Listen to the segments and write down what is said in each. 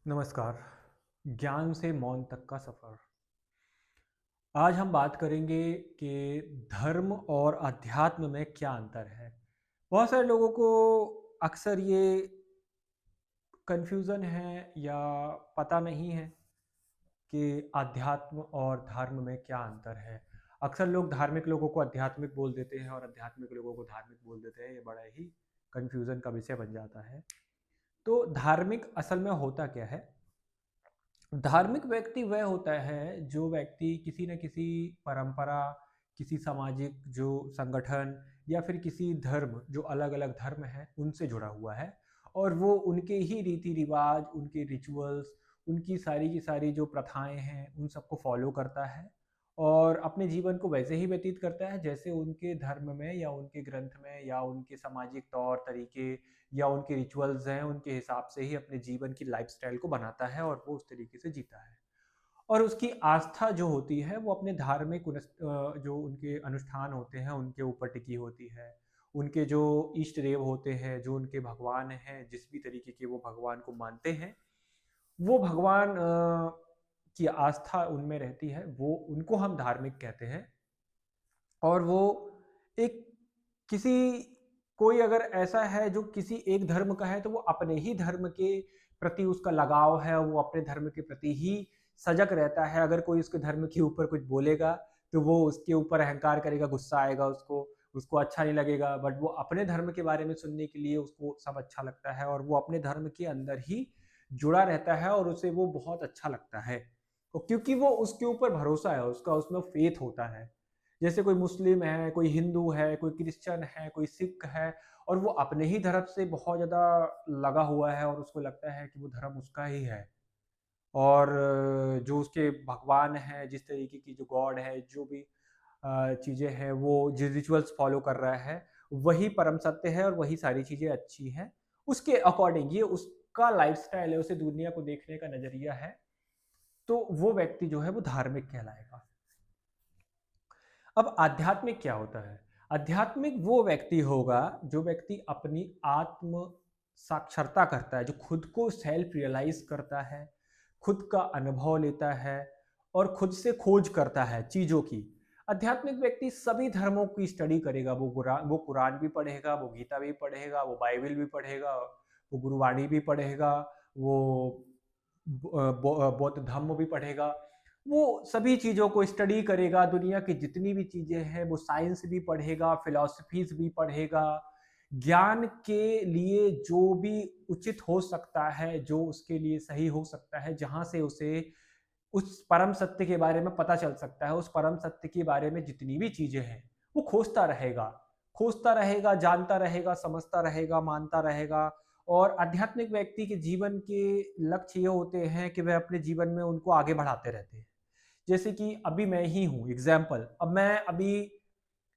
नमस्कार। ज्ञान से मौन तक का सफ़र। आज हम बात करेंगे कि धर्म और अध्यात्म में क्या अंतर है। बहुत सारे लोगों को अक्सर ये कन्फ्यूज़न है या पता नहीं है कि अध्यात्म और धर्म में क्या अंतर है। अक्सर लोग धार्मिक लोगों को आध्यात्मिक बोल देते हैं और आध्यात्मिक लोगों को धार्मिक बोल देते हैं। ये बड़ा ही कन्फ्यूज़न का विषय बन जाता है। तो धार्मिक असल में होता क्या है? धार्मिक व्यक्ति वह होता है जो व्यक्ति किसी न किसी परंपरा, किसी सामाजिक जो संगठन या फिर किसी धर्म जो अलग-अलग धर्म हैं, उनसे जुड़ा हुआ है और वो उनके ही रीति-रिवाज, उनके रिचुअल्स, उनकी सारी की सारी जो प्रथाएँ हैं, उन सबको फ़ॉलो करता है और अपने जीवन को वैसे ही व्यतीत करता है जैसे उनके धर्म में या उनके ग्रंथ में या उनके सामाजिक तौर-तरीके या उनके रिचुअल्स हैं, उनके हिसाब से ही अपने जीवन की लाइफ़स्टाइल को बनाता है और वो उस तरीके से जीता है। और उसकी आस्था जो होती है, वो अपने धार्मिक जो उनके अनुष्ठान होते हैं, उनके ऊपर टिकी होती है। उनके जो इष्ट देव होते हैं, जो उनके भगवान हैं, जिस भी तरीके के वो भगवान को मानते हैं, वो भगवान की आस्था उनमें रहती है, वो उनको हम धार्मिक कहते हैं। और वो एक किसी कोई अगर ऐसा है जो किसी एक धर्म का है तो वो अपने ही धर्म के प्रति उसका लगाव है, वो अपने धर्म के प्रति ही सजग रहता है। अगर कोई उसके धर्म के ऊपर कुछ बोलेगा तो वो उसके ऊपर अहंकार करेगा, गुस्सा आएगा उसको, उसको अच्छा नहीं लगेगा। बट वो अपने धर्म के बारे में सुनने के लिए उसको सब अच्छा लगता है और वो अपने धर्म के अंदर ही जुड़ा रहता है और उसे वो बहुत अच्छा लगता है। और क्योंकि वो उसके ऊपर भरोसा है, उसका उसमें फेथ होता है। जैसे कोई मुस्लिम है, कोई हिंदू है, कोई क्रिश्चियन है, कोई सिख है और वो अपने ही धर्म से बहुत ज़्यादा लगा हुआ है और उसको लगता है कि वो धर्म उसका ही है। और जो उसके भगवान हैं, जिस तरीके की जो गॉड है, जो भी चीज़ें हैं, वो जो रिचुअल्स फ़ॉलो कर रहा है, वही परम सत्य है और वही सारी चीज़ें अच्छी हैं। उसके अकॉर्डिंग ये उसका लाइफ़स्टाइल है, उसे दुनिया को देखने का नज़रिया है, तो वो व्यक्ति जो है वो धार्मिक कहलाएगा। अब आध्यात्मिक क्या होता है? आध्यात्मिक वो व्यक्ति होगा जो व्यक्ति अपनी आत्म साक्षरता करता है, जो खुद को सेल्फ रियलाइज़ करता है, खुद का अनुभव लेता है और खुद से खोज करता है चीज़ों की। आध्यात्मिक व्यक्ति सभी धर्मों की स्टडी करेगा, वो कुरान भी पढ़ेगा, वो गीता भी पढ़ेगा, वो बाइबल भी पढ़ेगा, वो गुरुवाणी भी पढ़ेगा, वो बौद्ध धम्म भी पढ़ेगा। वो सभी चीज़ों को स्टडी करेगा, दुनिया की जितनी भी चीज़ें हैं, वो साइंस भी पढ़ेगा, फिलॉसफीज़ भी पढ़ेगा। ज्ञान के लिए जो भी उचित हो सकता है, जो उसके लिए सही हो सकता है, जहाँ से उसे उस परम सत्य के बारे में पता चल सकता है, उस परम सत्य के बारे में जितनी भी चीज़ें हैं, वो खोजता रहेगा। खोजता रहेगा, जानता रहेगा, समझता रहेगा, मानता रहेगा और आध्यात्मिक व्यक्ति के जीवन के लक्ष्य ये होते हैं कि वह अपने जीवन में उनको आगे बढ़ाते रहते हैं। जैसे कि अभी मैं ही हूँ एग्ज़ाम्पल, अब मैं अभी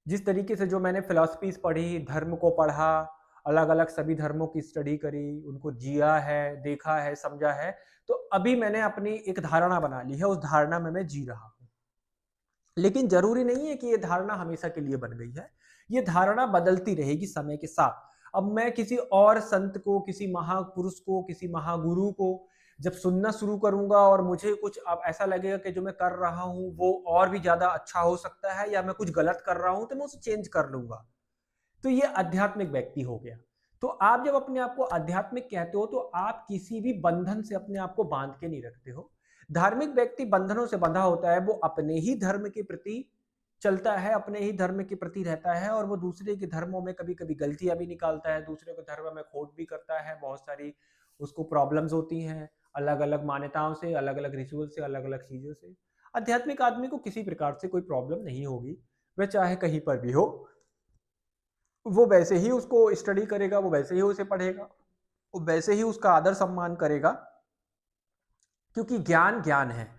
जिस तरीके से जो मैंने फ़िलॉसफ़ीज़ पढ़ी, धर्म को पढ़ा, अलग-अलग सभी धर्मों की स्टडी करी, उनको जिया है, देखा है, समझा है, तो अभी मैंने अपनी एक धारणा बना ली है, उस धारणा में मैं जी रहा हूँ। लेकिन ज़रूरी नहीं है कि ये धारणा हमेशा के लिए बन गई है, ये धारणा बदलती रहेगी समय के साथ। अब मैं किसी और संत को, किसी महापुरुष को, किसी महागुरु को जब सुनना शुरू करूँगा और मुझे कुछ अब ऐसा लगेगा कि जो मैं कर रहा हूँ, वो और भी ज़्यादा अच्छा हो सकता है या मैं कुछ गलत कर रहा हूँ, तो मैं उसे चेंज कर लूँगा। तो ये आध्यात्मिक व्यक्ति हो गया। तो आप जब अपने आप को आध्यात्मिक कहते हो, तो आप किसी भी बंधन से अपने आप को बाँध के नहीं रखते हो। धार्मिक व्यक्ति बंधनों से बंधा होता है, वो अपने ही धर्म के प्रति चलता है, अपने ही धर्म के प्रति रहता है और वो दूसरे के धर्मों में कभी-कभी गलतियाँ भी निकालता है, दूसरे के धर्म में खोट भी करता है, बहुत सारी उसको प्रॉब्लम्स होती हैं, अलग-अलग मान्यताओं से, अलग-अलग रिचुअल से, अलग-अलग चीज़ों से। आध्यात्मिक आदमी को किसी प्रकार से कोई प्रॉब्लम नहीं होगी, वह चाहे कहीं पर भी हो। वो वैसे ही उसको स्टडी करेगा, वो वैसे ही उसे पढ़ेगा, वो वैसे ही उसका आदर-सम्मान करेगा क्योंकि ज्ञान, ज्ञान है।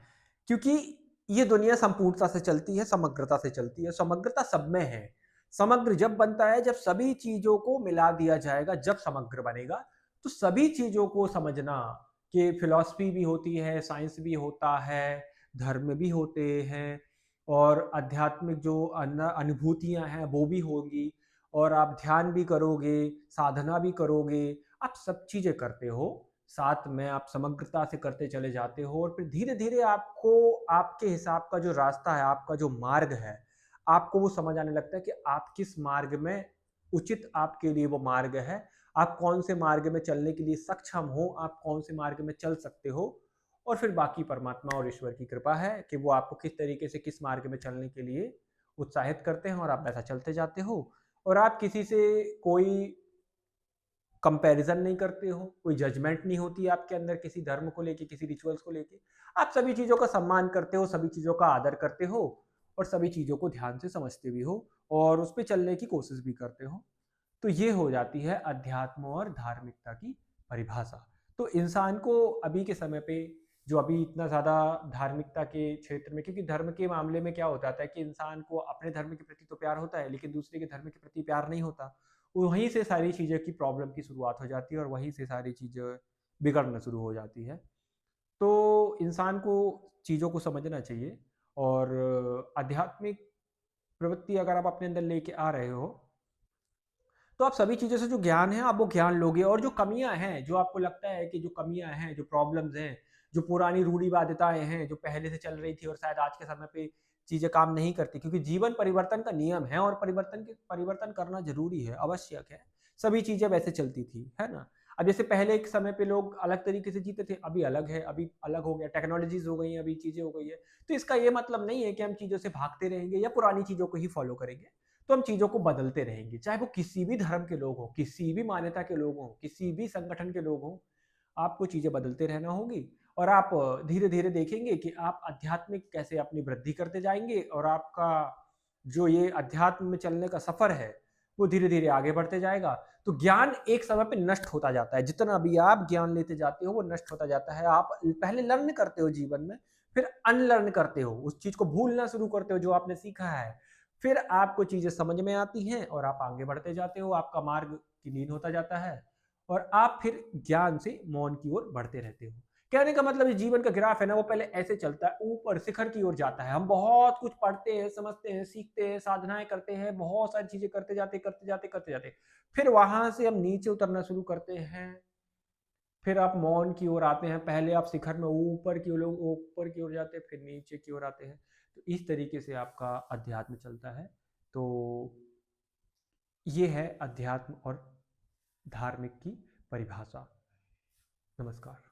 क्योंकि ये दुनिया संपूर्णता से चलती है, समग्रता से चलती है, समग्रता सब में है। समग्र जब बनता है, जब सभी चीज़ों को मिला दिया जाएगा, जब समग्र बनेगा। तो सभी चीज़ों को समझना कि फिलॉसफी भी होती है, साइंस भी होता है, धर्म भी होते हैं और आध्यात्मिक जो अनुभूतियाँ हैं, वो भी होंगी और आप ध्यान भी करोगे, साधना भी करोगे, आप सब चीज़ें करते हो। साथ में आप समग्रता से करते चले जाते हो, और फिर धीरे धीरे आपको आपके हिसाब का जो रास्ता है, आपका जो मार्ग है, आपको वो समझ आने लगता है कि आप किस मार्ग में उचित आपके लिए वो मार्ग है, आप कौन से मार्ग में चलने के लिए सक्षम हो, आप कौन से मार्ग में चल सकते हो। और फिर बाकी परमात्मा और ईश्वर की कृपा है कि वो आपको किस तरीके से किस मार्ग में चलने के लिए उत्साहित करते हैं, और आप ऐसा चलते जाते हो। और आप किसी से कोई कंपैरिजन नहीं करते हो, कोई जजमेंट नहीं होती आपके अंदर किसी धर्म को लेके, किसी रिचुअल्स को लेके। आप सभी चीज़ों का सम्मान करते हो, सभी चीज़ों का आदर करते हो, और सभी चीज़ों को ध्यान से समझते भी हो, और उस पे चलने की कोशिश भी करते हो। तो ये हो जाती है अध्यात्म और धार्मिकता की परिभाषा। तो इंसान को अभी के समय पे, जो अभी इतना ज़्यादा धार्मिकता के क्षेत्र में, क्योंकि धर्म के मामले में क्या हो जाता है कि इंसान को अपने धर्म के प्रति तो प्यार होता है, लेकिन दूसरे के धर्म के प्रति प्यार नहीं होता। वहीं से सारी चीज़ें की प्रॉब्लम की शुरुआत हो जाती है, और वहीं से सारी चीज़ें बिगड़ना शुरू हो जाती है। तो इंसान को चीज़ों को समझना चाहिए, और आध्यात्मिक प्रवृत्ति अगर आप अपने अंदर लेके आ रहे हो, तो आप सभी चीज़ों से जो ज्ञान है, आप वो ज्ञान लोगे। और जो कमियां हैं, जो आपको लगता है कि जो कमियां हैं, जो प्रॉब्लम्स हैं, जो पुरानी रूढ़िवादिताएं हैं जो पहले से चल रही थी और शायद आज के समय पे चीज़ें काम नहीं करती, क्योंकि जीवन परिवर्तन का नियम है, और परिवर्तन करना जरूरी है, आवश्यक है। सभी चीज़ें वैसे चलती थी, है ना। अब जैसे पहले एक समय पे लोग अलग तरीके से जीते थे, अभी अलग है, अभी अलग हो गया, टेक्नोलॉजीज हो गई हैं, अभी चीज़ें हो गई है। तो इसका ये मतलब नहीं है कि हम चीज़ों से भागते रहेंगे या पुरानी चीज़ों को ही फॉलो करेंगे। तो हम चीज़ों को बदलते रहेंगे, चाहे वो किसी भी धर्म के लोग हों, किसी भी मान्यता के लोग हों, किसी भी संगठन के लोग हों, आपको चीज़ें बदलते रहना होगी। और आप धीरे धीरे देखेंगे कि आप आध्यात्मिक कैसे अपनी वृद्धि करते जाएंगे, और आपका जो ये अध्यात्म में चलने का सफर है, वो धीरे धीरे आगे बढ़ते जाएगा। तो ज्ञान एक समय पे नष्ट होता जाता है, जितना भी आप ज्ञान लेते जाते हो वो नष्ट होता जाता है। आप पहले लर्न करते हो जीवन में, फिर अनलर्न करते हो, उस चीज को भूलना शुरू करते हो जो आपने सीखा है। फिर आपको चीजें समझ में आती हैं, और आप आगे बढ़ते जाते हो, आपका मार्ग क्लीन होता जाता है, और आप फिर ज्ञान से मौन की ओर बढ़ते रहते हो। कहने का मतलब, ये जीवन का ग्राफ है ना, वो पहले ऐसे चलता है, ऊपर शिखर की ओर जाता है। हम बहुत कुछ पढ़ते हैं, समझते हैं, सीखते हैं, साधनाएं करते हैं, बहुत सारी चीजें करते जाते करते जाते करते जाते, फिर वहां से हम नीचे उतरना शुरू करते हैं। फिर आप मौन की ओर आते हैं, पहले आप शिखर में ऊपर की ओर जाते हैं, फिर नीचे की ओर आते हैं। तो इस तरीके से आपका अध्यात्म चलता है। तो ये है अध्यात्म और धार्मिक की परिभाषा। नमस्कार।